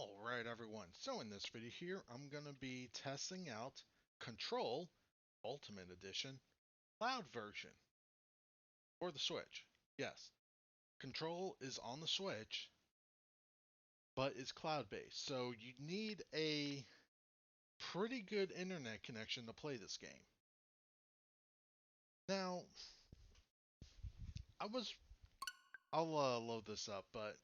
Alright everyone, so in this video here, I'm going to be testing out Control Ultimate Edition Cloud version for the Switch. Yes, Control is on the Switch, but it's cloud-based, so you need a pretty good internet connection to play this game. Now, I'll load this up, but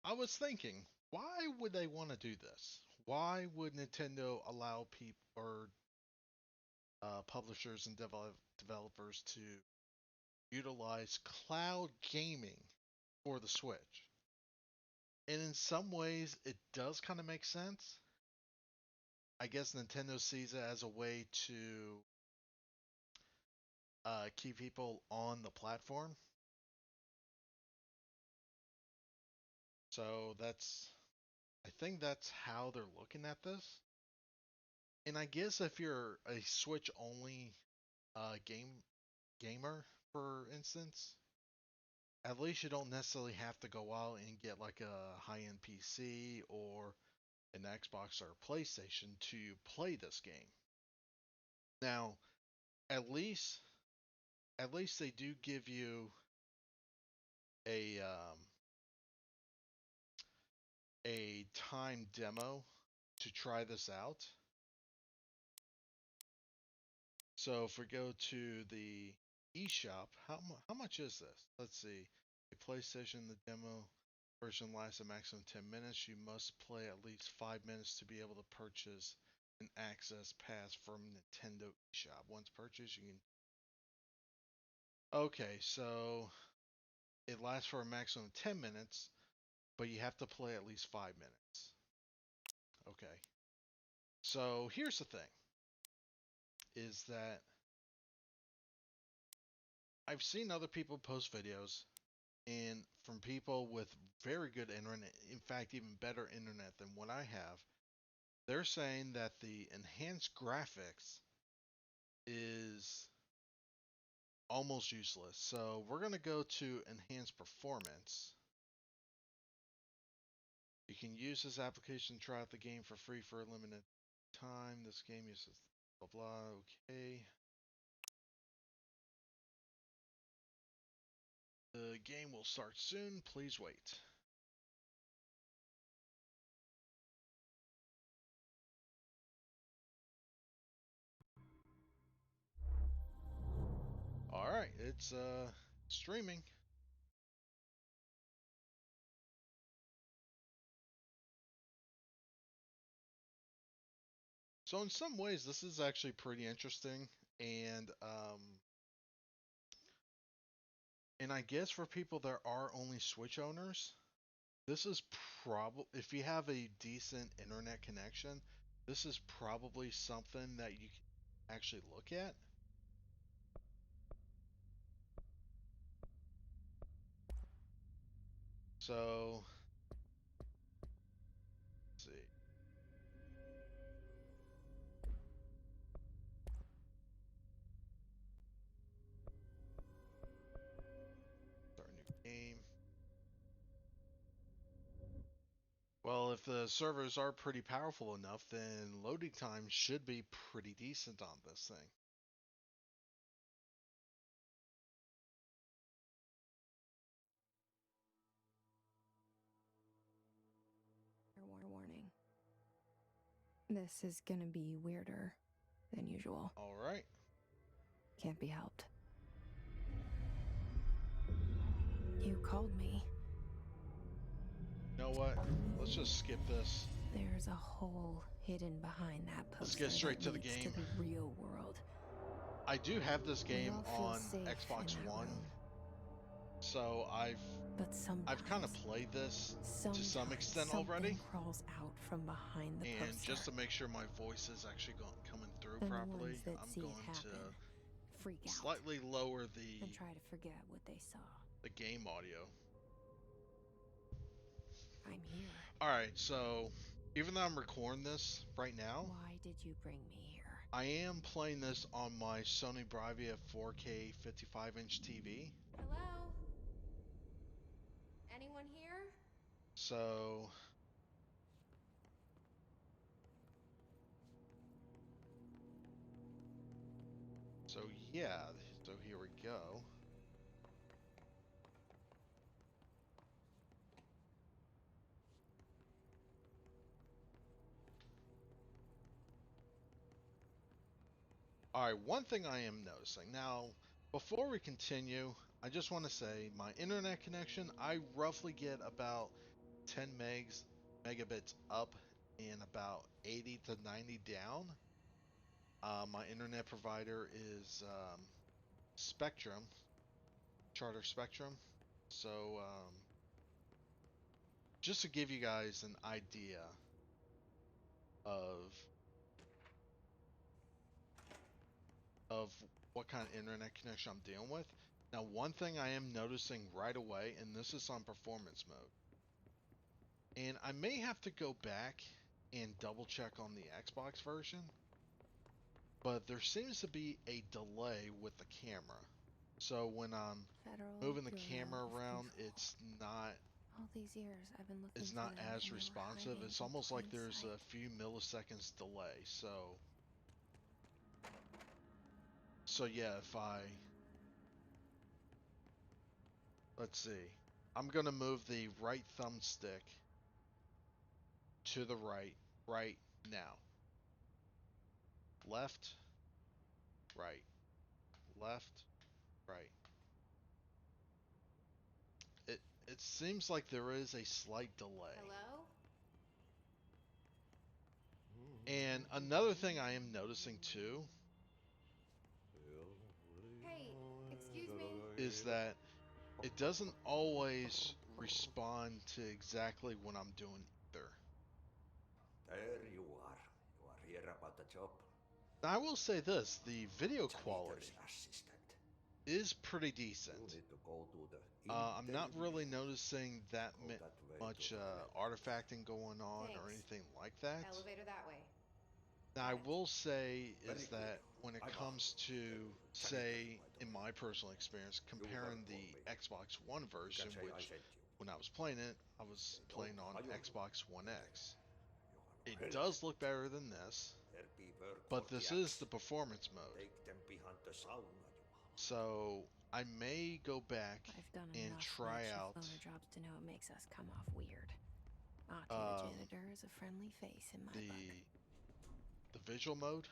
I was thinking, why would they want to do this? Why would Nintendo allow people, or publishers and developers to utilize cloud gaming for the Switch? And in some ways, it does kind of make sense. I guess Nintendo sees it as a way to keep people on the platform. So I think that's how they're looking at this. And I guess if you're a Switch only gamer, for instance, at least you don't necessarily have to go out and get like a high-end PC or an Xbox or a PlayStation to play this game. Now, at least they do give you a a time demo to try this out. So if we go to the eShop, how much is this? Let's see. A PlayStation, the demo version lasts a maximum 10 minutes. You must play at least 5 minutes to be able to purchase an access pass from Nintendo eShop. Once purchased, you can... Okay, so it lasts for a maximum of 10 minutes, but you have to play at least 5 minutes. Okay. So here's the thing, is that I've seen other people post videos, and from people with very good internet, in fact, even better internet than what I have, they're saying that the enhanced graphics is almost useless. So we're going to go to enhanced performance. You can use this application to try out the game for free for a limited time. This game uses blah blah. Okay. The game will start soon. Please wait. Alright, it's streaming. So in some ways this is actually pretty interesting, and I guess for people that are only Switch owners, this is probably, if you have a decent internet connection, this is probably something that you can actually look at. So, let's see. Start a new game. Well, if the servers are pretty powerful enough, then loading time should be pretty decent on this thing. Warning. This is gonna be weirder than usual. All right. Can't be helped. You called me. You know what? Let's just skip this. There's a hole hidden behind that poster. Let's get straight that to the leads game. To the real world. I do have this game on safe Xbox in that One, room. so I've kind of played this to some extent already. Crawls out from behind the And poster. just to make sure my voice is actually coming through And properly, the ones that I'm see going it happen, to freak out slightly lower the and try to forget what they saw. game audio. I'm here. Alright, so even though I'm recording this right now, Why did you bring me here? I am playing this on my Sony Bravia 4K 55-inch TV. Hello? Anyone here? So So yeah, so here we go. All right, one thing I am noticing now, before we continue, I just want to say my internet connection, I roughly get about 10 megabits up and about 80 to 90 down. My internet provider is Spectrum, Charter Spectrum. So just to give you guys an idea of of what kind of internet connection I'm dealing with. Now, one thing I am noticing right away, and this is on performance mode, and I may have to go back and double check on the Xbox version, but there seems to be a delay with the camera. So when I'm Federal moving the Bureau camera of around, Control. All these years I've been looking it's for not them, as and they were responsive. hiding It's in almost like plain there's sight. a few milliseconds delay. So yeah, if I, let's see, I'm gonna move the right thumbstick to the right now. Left, right, left, right. It seems like there is a slight delay. Hello? And another thing I am noticing too Hey, excuse me? is that it doesn't always respond to exactly what I'm doing either. There you are. You are here about the job. Now, I will say this, the video Janitor's quality assistant. is pretty You decent. need to go to the I'm not really interview. noticing that Go that way to much the left. artifacting going on or Thanks. anything like that. Elevator that way. Now, I Got it. will say Very is good. that when it I'm comes the to, janitor, say, by the in way. my personal experience, You comparing work for the me. Xbox One You can version, say I which sent you. when I was playing it, I If was they don't playing on hire you, Xbox One then X. you It have help. does look better than this, There be work for but the this is the axe. performance mode. Take them behind the sauna, Jumala. So I may go back I've done and enough night try shift out loner jobs to know it makes us come off weird. Ati the um, janitor is a friendly face in my book. the the visual mode.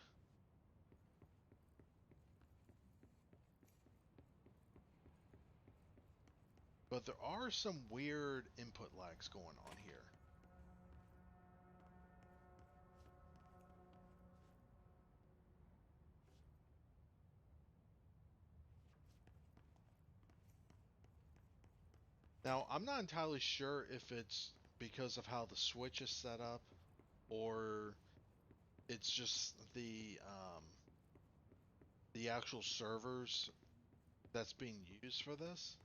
But there are some weird input lags going on here. Now, I'm not entirely sure if it's because of how the Switch is set up or it's just the actual servers that's being used for this.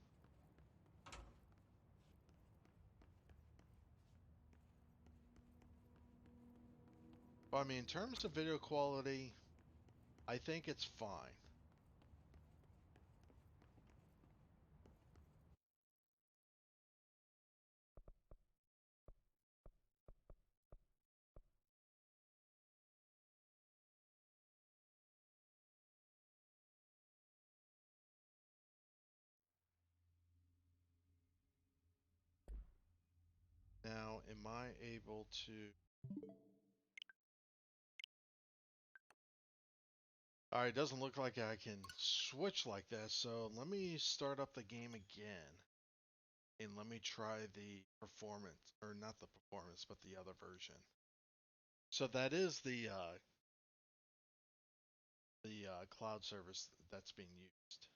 But I mean, in terms of video quality, I think it's fine. Now, am I able to... Alright, it doesn't look like I can switch like that, so let me start up the game again. And let me try the performance, or not the performance, but the other version. So that is the cloud service that's being used.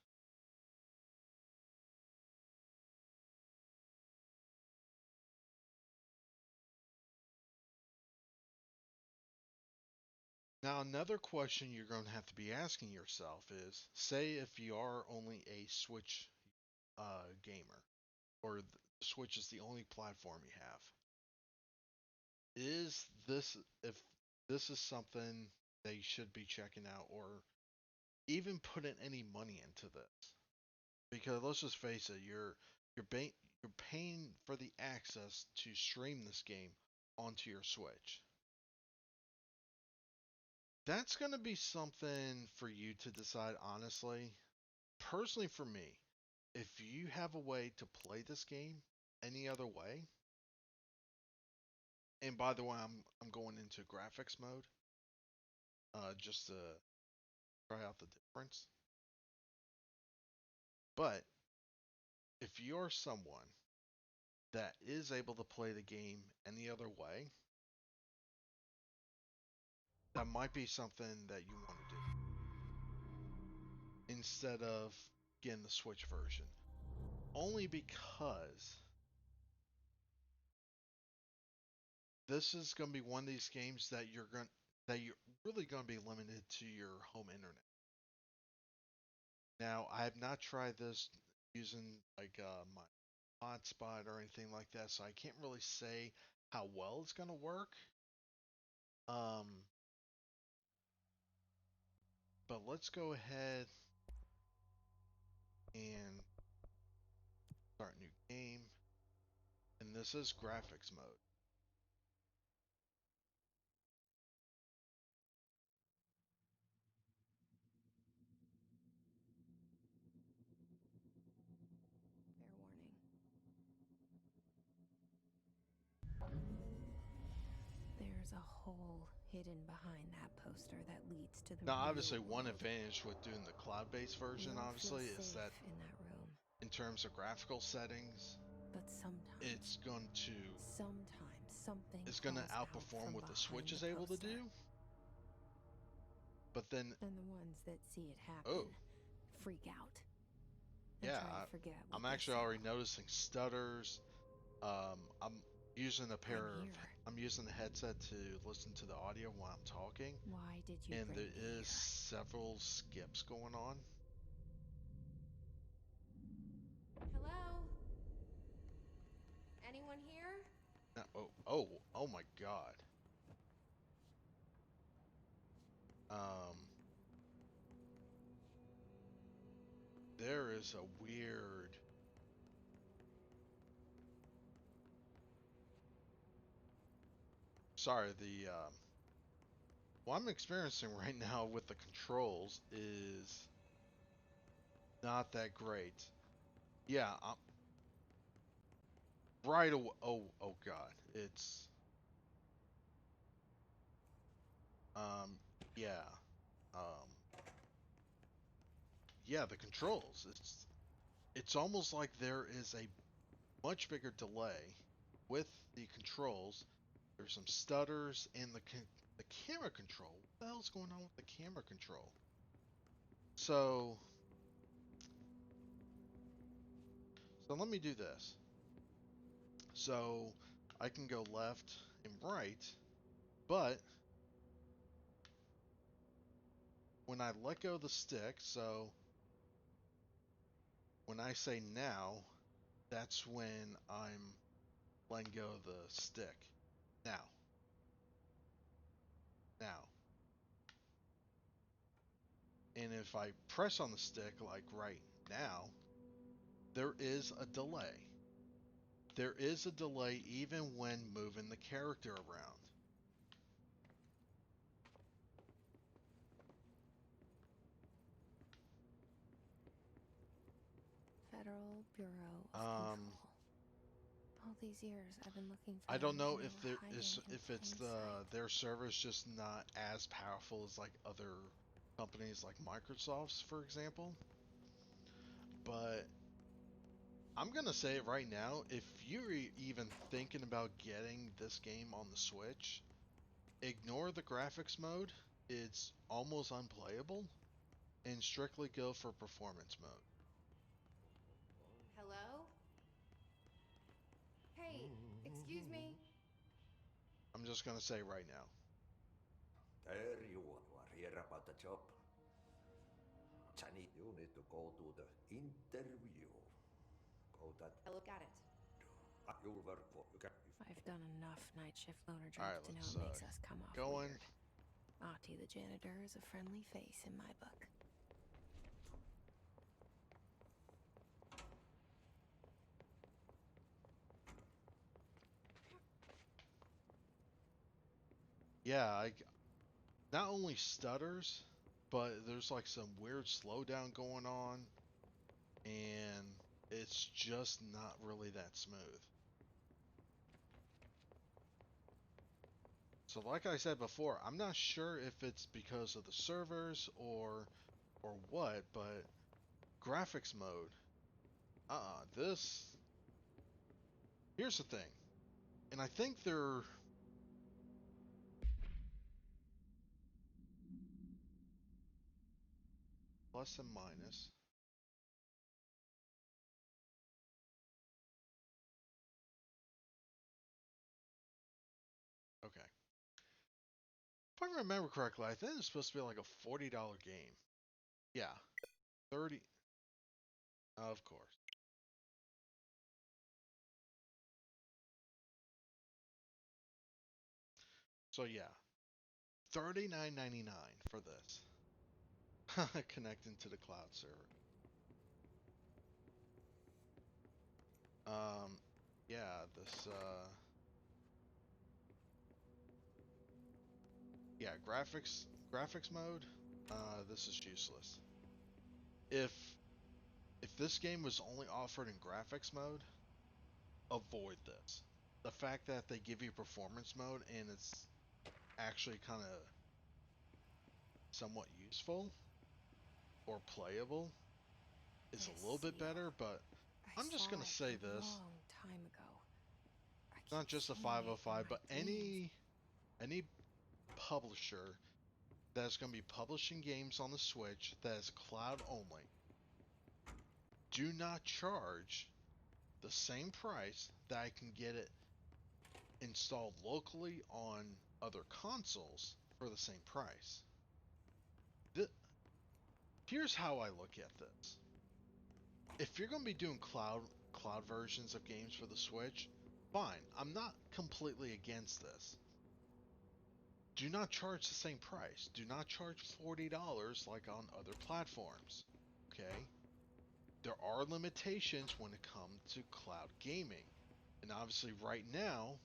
Now, another question you're going to have to be asking yourself is, say if you are only a Switch gamer, or the Switch is the only platform you have, is this, if this is something they should be checking out, or even putting any money into this? Because let's just face it, you're paying for the access to stream this game onto your Switch. That's going to be something for you to decide, honestly. Personally, for me, if you have a way to play this game any other way, and by the way, I'm going into graphics mode, just to try out the difference. But if you're someone that is able to play the game any other way, that might be something that you want to do instead of getting the Switch version. Only because this is going to be one of these games that you're really going to be limited to your home internet. Now, I have not tried this using like my hotspot or anything like that, so I can't really say how well it's going to work. Um, but let's go ahead and start new game, and this is graphics mode. Fair warning. There's a hole hidden behind that poster that leads to the Now, real obviously, one world. advantage with doing the cloud-based version, You'll obviously, feel is safe that in that room. in terms of graphical settings, But sometimes it's going to something it's going to calls out outperform from what the behind Switch is the able to poster. do. But then, And the ones that see it happen oh, freak out and yeah, try to forget what I'm they actually saw. already noticing stutters. I'm using a pair I'm of here. I'm using a headset to listen to the audio while I'm talking, Why did you and bring there me is here? several skips going on. Hello? Anyone here? Oh my God. Um, there is a weird. Sorry, what I'm experiencing right now with the controls is not that great. Yeah, right away. Oh God, it's um, yeah, um, yeah, the controls. It's almost like there is a much bigger delay with the controls. There's some stutters in the camera control. What the hell's going on with the camera control? So let me do this. So I can go left and right, but when I let go of the stick, so when I say now, that's when I'm letting go of the stick. Now. Now. And if I press on the stick like right now, there is a delay. There is a delay even when moving the character around. Federal Bureau of Um, Control. All these years I've been looking for I them, don't know and they if were hiding in if it's plain sight. their server's just not as powerful as like other companies like Microsoft's, for example. But I'm gonna say it right now, if you're even thinking about getting this game on the Switch, ignore the graphics mode. It's almost unplayable, and strictly go for performance mode. Hello? Hey, excuse me. I'm just gonna say right now. There you are here about the job. Johnny, you need to go to the interview. Go that. I look at it. You'll work for. You can. I've done enough night shift loner All right, jobs to know let's it makes us come off going. weird. Ahti the janitor is a friendly face in my book. Yeah, not only stutters, but there's like some weird slowdown going on, and it's just not really that smooth. So like I said before, I'm not sure if it's because of the servers or what, but graphics mode. This here's the thing. And I think they're plus and minus. Okay. If I remember correctly, I think it's supposed to be like a $40 game. Yeah. 30 of course. So yeah, $39.99 for this. Connecting to the cloud server. Um yeah, this yeah, graphics mode, this is useless. If if this game was only offered in graphics mode, avoid this. The fact that they give you performance mode and it's actually kind of somewhat useful or playable is a This little bit seal. better, but I I'm just saw gonna it say a this. long time ago. I Not keep just a seeing it in 505, my but dreams. any publisher that's gonna be publishing games on the Switch that is cloud only, do not charge the same price that I can get it installed locally on other consoles for the same price. Th- Here's how I look at this. If you're going to be doing cloud versions of games for the Switch, fine. I'm not completely against this. Do not charge the same price. Do not charge $40 like on other platforms. Okay? There are limitations when it comes to cloud gaming. And obviously right now,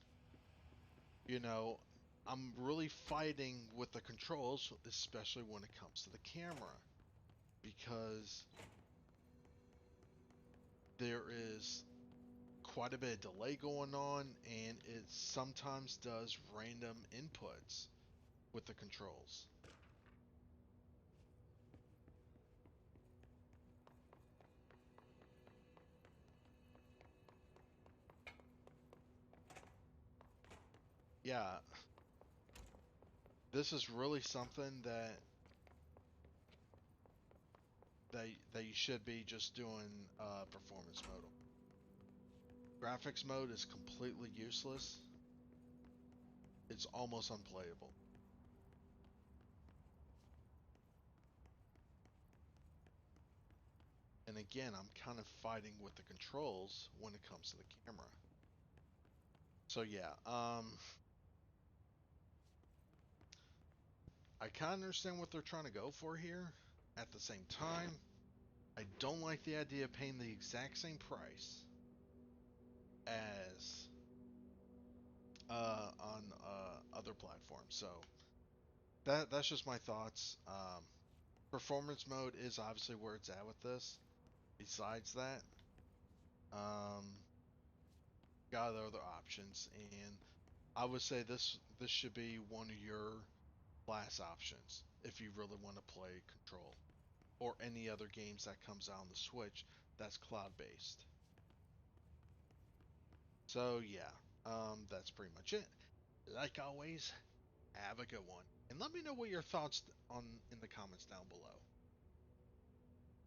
you know, I'm really fighting with the controls, especially when it comes to the camera, because there is quite a bit of delay going on, and it sometimes does random inputs with the controls. Yeah, this is really something that you should be just doing performance mode. Graphics mode is completely useless. It's almost unplayable. And again, I'm kind of fighting with the controls when it comes to the camera. So yeah, I kind of understand what they're trying to go for here. At the same time, I don't like the idea of paying the exact same price as on other platforms. So that's just my thoughts. Performance mode is obviously where it's at with this. Besides that, um, got other options, and I would say this should be one of your last options if you really want to play Control or any other games that comes out on the Switch that's cloud based. So yeah, that's pretty much it. Like always, have a good one, and let me know what your thoughts on in the comments down below.